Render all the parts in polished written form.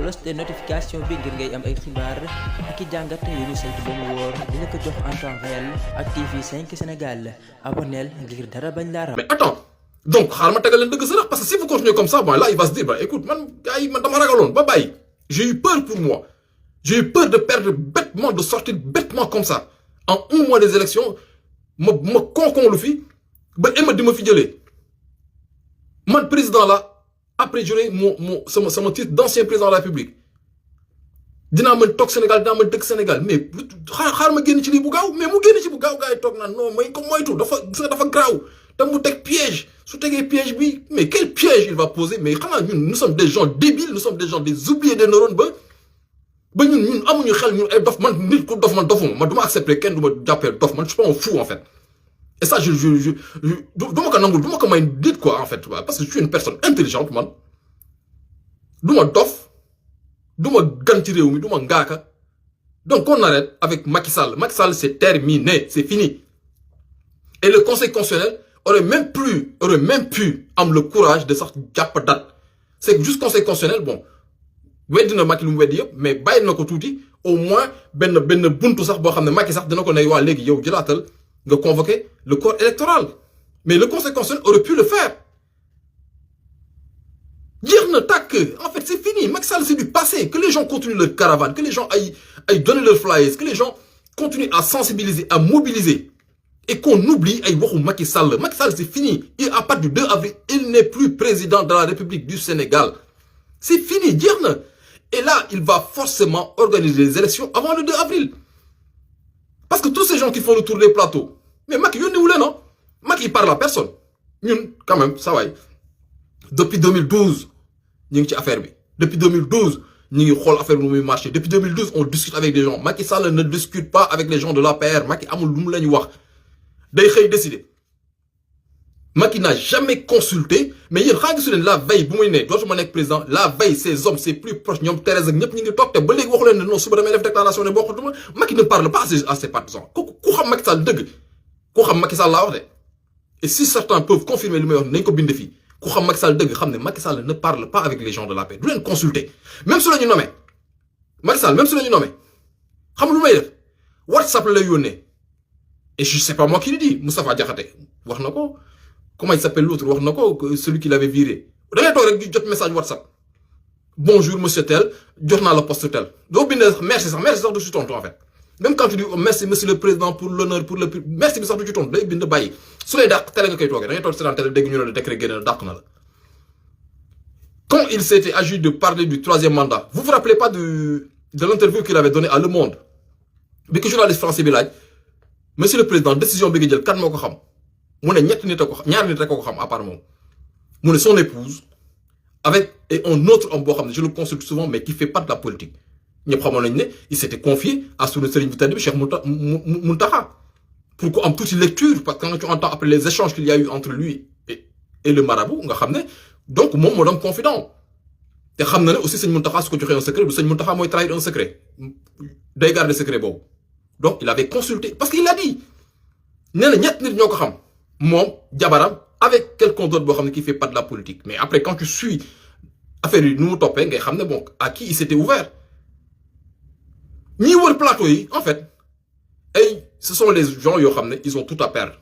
cloche de notification bi ngir ngay am ay xibaar ak i jàngat yu ñu saytu ba mu wóor dina ko jox en temps réel ak TV5 Sénégal abonnel ngir dara bañ laa ram. Mais attends, donc xaaral ma tegal leen dëgg sa parce que si vous continuez comme ça, bon là il va se dire, bah écoute man gars yi man dama ragaloon ba bàyyi. J'ai eu peur pour moi. J'ai eu peur de perdre bêtement, de sortir bêtement comme ça. En un mois des élections, ma concon lu fi ba éma di ma fi jëlee man président là après j'aurai sama titre d'ancien président de la République dinaa mën toog Sénégal dinaa mën dëkk Sénégal mais xaar ma génn ci lii bu gaaw mais mu génn ci bu gaaw gars yi toog naan non may ko moytu dafa graaw te mu teg piège su tegee piège bi mais quel piège il va poser mais xanaa ñun nous sommes des gens débiles nous sommes des gens des oubliés des neurones ba ñun amuñu xel ñun ay dof man nit ku dof man dofuma man du ma accepter kenn du ma jàppee dof man je suis pas un fou en fait. Et ça, du ma ko may nit quoi en fait parce que je suis une personne intelligente man du ma dof du ma gan ci réew mi du ma ngaaka donc on arrête avec Macky Sall. Macky Sall c'est terminé, c'est fini. Et le Conseil constitutionnel aurait même pu am le courage de sax jàpp date. C'est que juste Conseil constitutionnel bon weddi na Macky lu mu weddi yëpp mais bàyyi na ko tuuti au moins benn buntu sax boo xam ne Macky sax dina ko ne waa léegi yow jëlaatal nga convoquer le corps électoral. Mais le Conseil constitutionnel aurait pu le faire. Dire ne tac, en fait c'est fini. Macky Sall c'est du passé. Que les gens continuent leur caravane, que les gens aillent donner leurs flyers, que les gens continuent à sensibiliser, à mobiliser. Et qu'on oublie ay waxu Macky Sall. Macky Sall c'est fini. À partir du 2 avril, il n'est plus président de la République du Sénégal. C'est fini, dire ne. Et là, il va forcément organiser les élections avant le 2 avril. Parce que tous ces gens qui font le tour des plateaux, mais Macky, yónni wu leen non Macky il parle à personne. Ñun quand même ça va. Depuis 2012 ñu ngi ci affaire bi. Depuis 2012 ñu ngi xool affaire bi nu muy marché. Depuis 2012 on discute avec des gens. Macky Sall ne discute pas avec les gens de l'APR. Macky amul lu mu leen wax. Day xëy décider. Macky n'a jamais consulté mais yéen xaa ngi su leen la veille bu muy ne dootuma nekk président la veille ces hommes c'est plus proche ñoom Thérèse ak ñëpp ñu ngi toog te ba léegi waxu leen ne non suba damay def déclaration ne bokkutuma Macky ne parle pas à ses partisans ku xam Macky Sall dëgg ku xam Macky Sall laa wax de et si certains peuvent confirmer li may wax nañ ko bind fii ku xam Macky Sall dëgg xam ne Macky Sall ne parle pas avec les gens de la paix du leen consulter même su la ñu nommé Macky Sall même su la ñu nommé xam lu may def WhatsApp la lay yónnee et je sais pas moi qui le dis Moustapha Diakhaté wax na ko. Comment il s'appelle l'autre wax na ko celui qui l'avait viré da ngay toog rek di jot message WhatsApp bonjour monsieur tel jox naa la poste tel doo bind merci sax du ci tontu en fait même quand tu dis merci monsieur le président pour l'honneur pour le merci bi sax du ci tontu day bind bàyyi su lay dàq télé nga koy toogee da ngay toog si télé dégg ñu ne le décret génn na dàq na la. Quand il s'était agi de parler du 3e mandat vous rappelez pas de l'interview qu'il avait donné à Le Monde bi ko journaliste français bi laaj monsieur le président décision bi nga jël kan moo ko xam. mu ne ñaari nit rek ko xam à part moom mu ne son épouse avec et un autre homme boo xam ne je le consulte souvent mais qui fait pas de la politique ñëpp xamoon nañu ne il s'était confié à sunu sëriñ bu tedd bi Cheikh Mountakha pour ko am tuuti lecture parce que quand tu entends après les échanges qu'il y a eu entre lui et le marabout nga xam ne donc moom moo doon confident te xam na ne aussi sëñ Mountakha su ko joxee un secret du sëñ Mountakha mooy trahir un secret day garder secret boobu donc il avait consulté parce qu'il a dit nee na ñett nit ñoo ko xam. Moom jabaram avec quelqu'un d'autre boo xam ne qui fait pas de la politique mais après quand tu suis affaire yi nu mu toppee ngay xam ne bon à qui il s'était ouvert ñi wër plateau yi en fait ce sont les gens yoo xam ne ils ont tout à perdre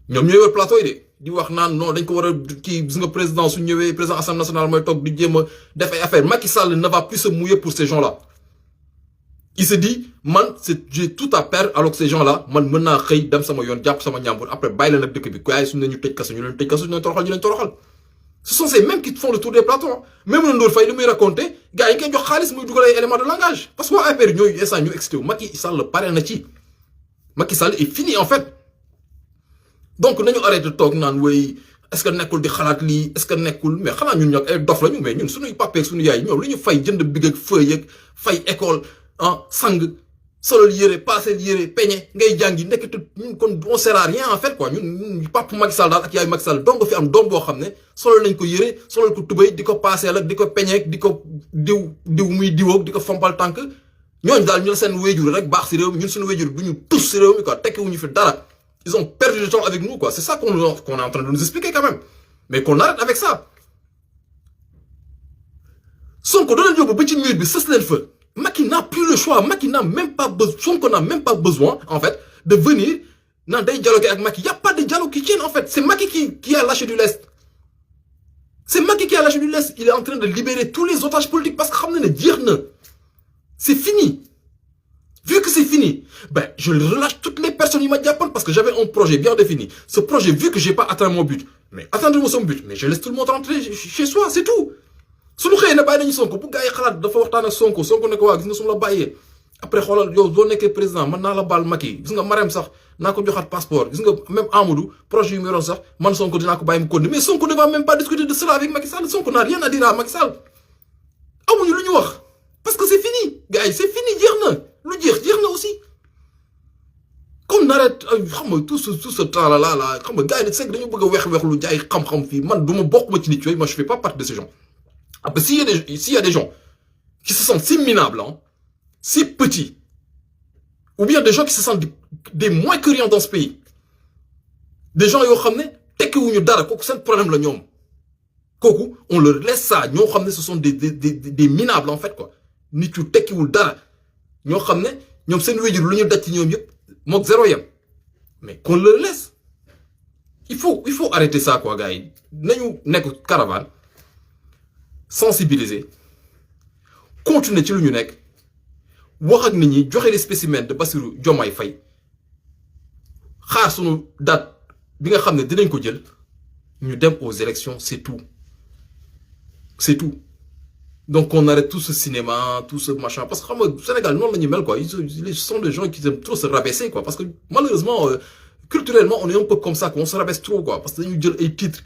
ñoom ñooy wër plateau yi de di wax naan non dañ ko war a kii gis nga président su ñëwee président assemblée nationale mooy toog di jéem a def ay affaire Macky Sall ne va plus se mouiller pour ces gens-là. Il se dit man j'ai tout à perdre alors que ces gens-là man mën naa xëy dem sama yoon jàpp sama ñàmbur après bàyyi leen ak dëkk bi waaye suñu ne ñu tëj kaso ñu leen tëj kaso ñu leen toroxal ñu leen toroxal. Ce sont ces mêmes qui font le tour des plateaux même le Ndour Faye li muy raconté gars yi koy jox xaalis muy dugal ay éléments de langage parce que waa affaire ñooy instant ñu excité wu Macky Sall pare na ci Macky Sall est fini en fait donc nañu arrêté toog naan way est-ce que nekkul di xalaat lii est-ce que nekkul mais xanaa ñun ñoo ay dof lañu mais ñun suñuy papa ak suñu yaay ñoom li ñu fay jënd big ak feuille ak fay école sang solol yére passé yére peñe ngay jàngi nekkatu ñun kon on sert à rien en fait quoi ñun papa Macky Sall daal ak yaay Macky Sall donc fi am doom boo xam ne solol nañ ko yére solol ko tubéy di ko passé ak di ko peñeek di ko diw muy diwoog di ko fompal tànk ñooñu daal ñu seen wéjur rek baax si réew mi ñun suñu wéjur du ñu tous si réew mi quoi tekkiwuñu fi dara ils ont perdu du temps avec nous quoi c'est ça qu'on est en train de nous expliquer quand même mais qu'on arrête avec ça Sonko da leen yóbbu ba ci mur bi sës leen fa Macky n'a plus le choix Macky n'a même pas besoin Sonko n'a même pas besoin en fait de venir nan day dialoguer avec Macky. Il y a pas de dialogue qui tienne en fait. C'est Macky qui a lâché du lest. C'est Macky qui a lâché du lest. Il est en train de libérer tous les otages politiques parce que xam na ne jeex na. C'est fini. Vu que c'est fini, ben je relâche toutes les personnes qui m'ont parce que j'avais un projet bien défini. Ce projet, vu que j'ai pas atteint mon but, mais atteindre son but, mais je laisse tout le monde rentrer chez soi, c'est tout. Suñu xëyee ne bàyyi nañu Sonko bu gars yi xalaat dafa waxtaan ak Sonko ne ko waa gis nga su ma la bàyyee après xoolal yow boo nekkee président man naa la baal Macky gis nga Marème sax naa ko joxaat passeport gis nga même Amadou projet yu mu yoroon sax man Sonko dinaa ko bàyyi mu continuer mais Sonko ne va même pas discuter de cela avec Macky Sall. Sonko n'a rien à dire à Macky Sall amuñu lu ñu wax parce que c'est fini gars yi c'est fini jeex na lu jeex na aussi. Qu'on arrête xam nga tout ce temps là xam nga gars yi c'est que dañu bëgg a wex lu jaay xam-xam fii man du ma bokk ma ci nit yooyu moi je fais pas partie de ces gens. Après, s'il y a des gens qui se sentent si minables, hein, si petits, ou bien des gens qui se sentent des moins que rien dans ce pays, des gens qui ont tek wuñu dara koku sen problème la ñom koku on leur laisse ça ñoo xamné ce sont des minables en fait quoi nit yu tekkiwul dara ñoo xamné ñom sen wéjur luñu dacc ci ñom yépp mok zéro yam mais qu'on leur laisse il faut arrêter ça quoi gars yi nañu nek caravane sensibiliser continuer ci lu ñu nekk wax ak nit ñi joxe les spécimens de Bassirou Diomaye Faye xaar sunu date bi nga xam ne dinañ ko jël ñu dem aux élections c'est tout donc on arrête tout ce cinéma tout ce machin parce que xam nga Sénégal noonu la ñu mel quoi ils sont des gens qui aiment trop se rabaisser quoi parce que malheureusement culturellement on est un peu comme ça quoi on se rabaisse trop quoi parce que dañu jël ay titres.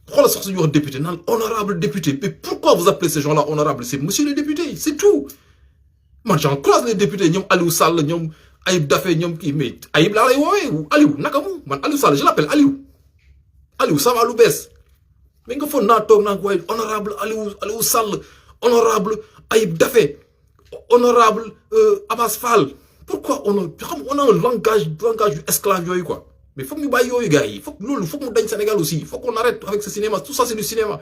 Pourquoi la sortie du député, honorable député. Mais pourquoi vous appelez ces gens-là honorables? C'est monsieur le député, c'est tout. Moi, j'en croise les députés, ñom Aliou Sall, ñom Ayib Daffé, ñom qui, mais Ayib la lay wowe ou Aliou, nakamu. Man Aliou Sall, je l'appelle Aliou. Aliou, ça va lu bess. Mais nga fo na tok na ko honorable Aliou Sall, honorable Ayib Daffé, honorable Abbas Fall. Pourquoi on a un langage du esclave yoy quoi. Mais il faut que nous baillons les gars, il faut que nous gagnons Sénégal aussi, il faut qu'on arrête avec ce cinéma, tout ça c'est du cinéma.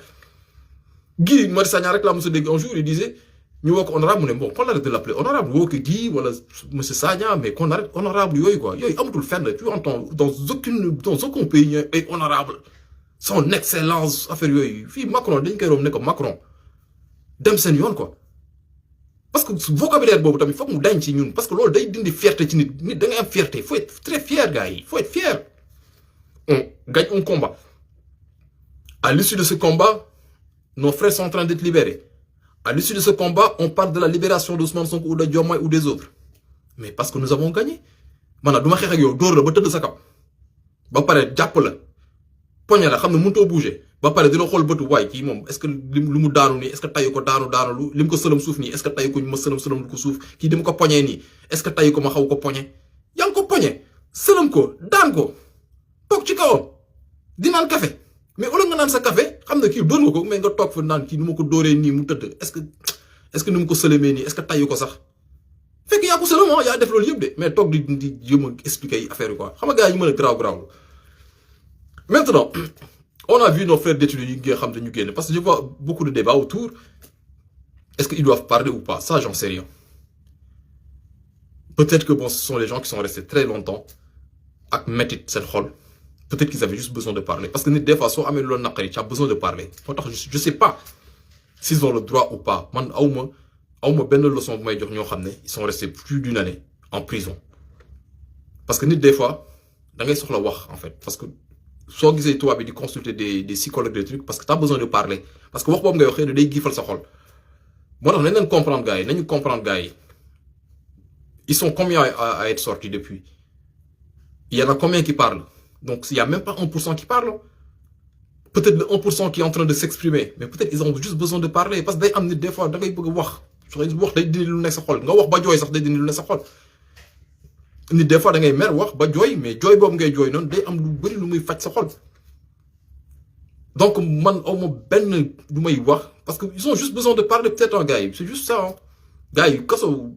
Guy Marissagna réclame ce un jour, il disait, nous sommes honorables, bon, qu'on arrête de l'appeler honorable, ou que Guy, voilà, M. Sagna, mais qu'on arrête honorable, quoi. Il y a tout le faire, tu entends, dans aucun pays est honorable. Son excellence, affaire, Macron, d'un qui comme Macron. Dem Senyon, quoi. Parce que ce vocabulaire, il faut que nous gagnons. Parce que l'on a une fierté, une fierté. Il faut être très fier, gars. Il faut être fier. On gagne un combat. À l'issue de ce combat, nos frères sont en train d'être libérés. À l'issue de ce combat, on parle de la libération d'Ousmane Sonko ou de Diomaye ou des autres. Mais parce que nous avons gagné. Maintenant, je vais vous dire que je vais vous parler de poñe la xam ne mënutoo bouger ba pare dina xool bëtu waay kii moom est-ce que lu mu daanu nii est-ce que tayu ko daanu lim ko sëlam suuf nii est-ce que tayu ko ma sëlam lu ko suuf kii dem ko poñee nii est-ce que tayu ko ma xaw ko poñe yaa ngi ko poñe sëlam ko daan ko toog ci kawam di naan café mais wala nga naan sa café xam ne kii doon nga ko mais nga toog fa naan kii nu ma ko dóoree nii mu tëdd est-ce que nu mu ko sëlamee nii est-ce que tayu ko sax fekk yaa ko sëlam yaa def loolu yëpp de mais toog di jéem a expliquer affaire yi quoi xam nga gars yi ñu mën a garaaw Maintenant, on a vu nos frères d'étudiants parce que je vois beaucoup de débats autour. Est-ce qu'ils doivent parler ou pas? Ça, j'en sais rien. Peut-être que bon, ce sont les gens qui sont restés très longtemps à mettre cette rôle. Peut-être qu'ils avaient juste besoin de parler. Parce que des fois, tu as besoin de parler. Je ne sais pas s'ils ont le droit ou pas. Ils sont restés plus d'une année en prison. Parce que des fois, en fait. Parce que soit gisee toi bi di consulter des psychologues des trucs parce que tu as besoin de parler parce que wax boobu ngay waxee ne day gifal sa xol moo tax nañ leen comprendre gars yi ils sont combien à être sortis depuis il y en a combien qui parlent donc il y a même pas 1% qui parle peut-être le 1% qui est en train de s'exprimer mais peut-être ils ont juste besoin de parler parce que day am nit des fois da ngay bëgg wax day dindi lu nekk sa xol nga wax ba jooy sax day dindi lu nekk sa xol nit des fois da ngay mer wax ba jooy mais jooy boobu ngay jooy noonu day am lu bëri lu muy faj sa xol donc man aw ma benn lu may wax parce que ils ont juste besoin de parler peut-être un gars yi c'est juste ça hein gars yi kaso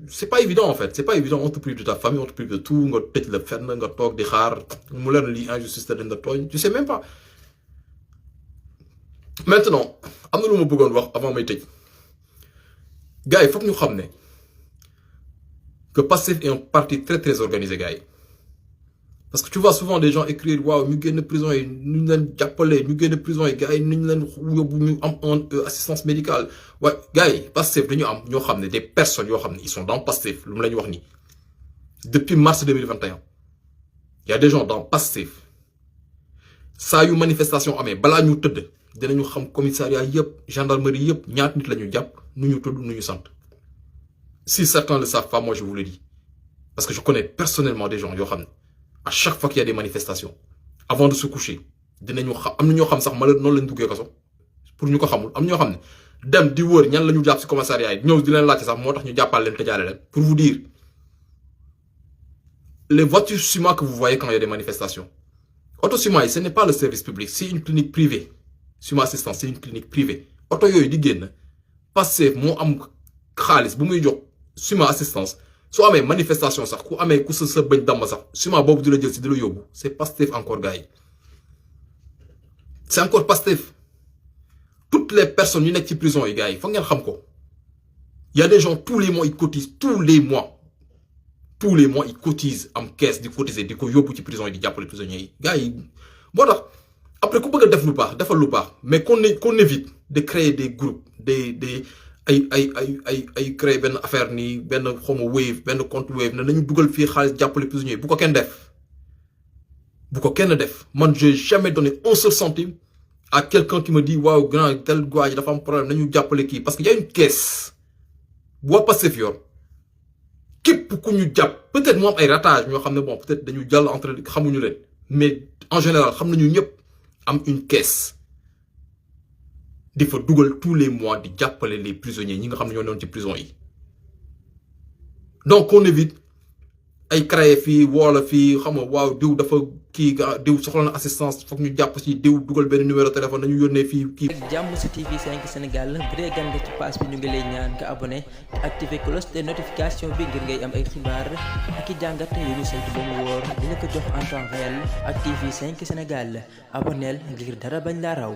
c'est pas évident en fait c'est pas évident on te prive de ta famille on te prive de tout nga tëj la fenn nga toog di xaar mu leen lii injustice te dañ la tooñ tu sais même pas maintenant am na lu ma bëggoon wax avant may tëj gars yi foog ñu xam ne que Pastef est un parti très très organisé gars yi parce que tu vois souvent des gens écrire waaw ñu génn prison yi nu ñu leen jàppale ñu génn prison yi gars yi nu ñu leen yóbbu ñu am assistance médicale waaye gars yi Pastef dañu am ñoo xam ne des personnes yoo xam ne ils sont dans Pastef lu mu la ñu wax nii depuis mars 2021 il y a des gens dans Pastef saa yu manifestation amee balaa ñu tëdd dinañu xam commissariat yëpp gendarmerie yëpp ñaata nit la ñu jàpp nu ñu tudd nu ñu sant si certains ne le savent pas moi je vous le dis parce que je connais personnellement des gens yoo xam ne à chaque fois qu'il y a des manifestations avant de se coucher dinañu xam am na ñoo xam sax malheur noonu lañ duggee kaso pour ñu ko xamul am ñoo xam ne dem di wër ñan la ñu jàpp si commissariat yi ñëw di leen laajte sax moo tax ñu jàppal leen tëjaale leen pour vous dire les voitures SUMA que vous voyez quand il y a des manifestations auto SUMA yi ce n'est pas le service public c'est une clinique privée SUMA assistance c'est une clinique privée auto yooyu di génn Pastef moo am xaalis bu muy jox SUMA assistance soo amee manifestation sax ku amee ku sa bëñ damba sax SUMA boobu di la jël si di la yóbbu c'est Pastef encore gars yi c'est encore Pastef toutes les personnes yu nekk ci prison yi gars yi foog ngeen xam ko il y a des gens tous les mois ils cotisent tous les mois ils cotisent am caisse di cotiser di ko yóbbu ci prison yi di jàppale prisonniers yi gars yi moo tax après ku bëgg a def lu baax defal lu baax mais qu'on évite de créer des groupes ay créer benn affaire nii benn xawma wave benn compte wave ne nañu dugal fii xaalis jàppale prisonniers bu ko kenn def man j'ai jamais donné un seul centime à quelqu'un qui me dit waaw grand tel gars yi dafa am problème nañu jàppale kii parce que y a une caisse bu waa Pastef yor képp ku ñu jàpp peut-être mu am ay ratage ñoo xam ne bon peut-être dañu jàll entre xamuñu leen mais en général xam nañu ñëpp am une caisse di fa dugal tous les mois di jàppale les prisonniers ñi nga xam ne ñoo newoon ci prison yi donc on évite ay créé fii woola fii xam nga waaw diw dafa kii diw soxla na assistance foog ñu jàpp ci diw dugal benn numéro téléphone nañu yónnee fii kii. jàmm ci TV 5 Sénégal bu dee gan nga ci page bi ñu ngi lay ñaan nga abonné te activer cloche de notification bi ngir ngay am ay xibaar ak i jàngat yu ñu saytu ba mu wóor dina ko jox en temps réel ak TV 5 Sénégal abonneel ngir dara bañ laa raw.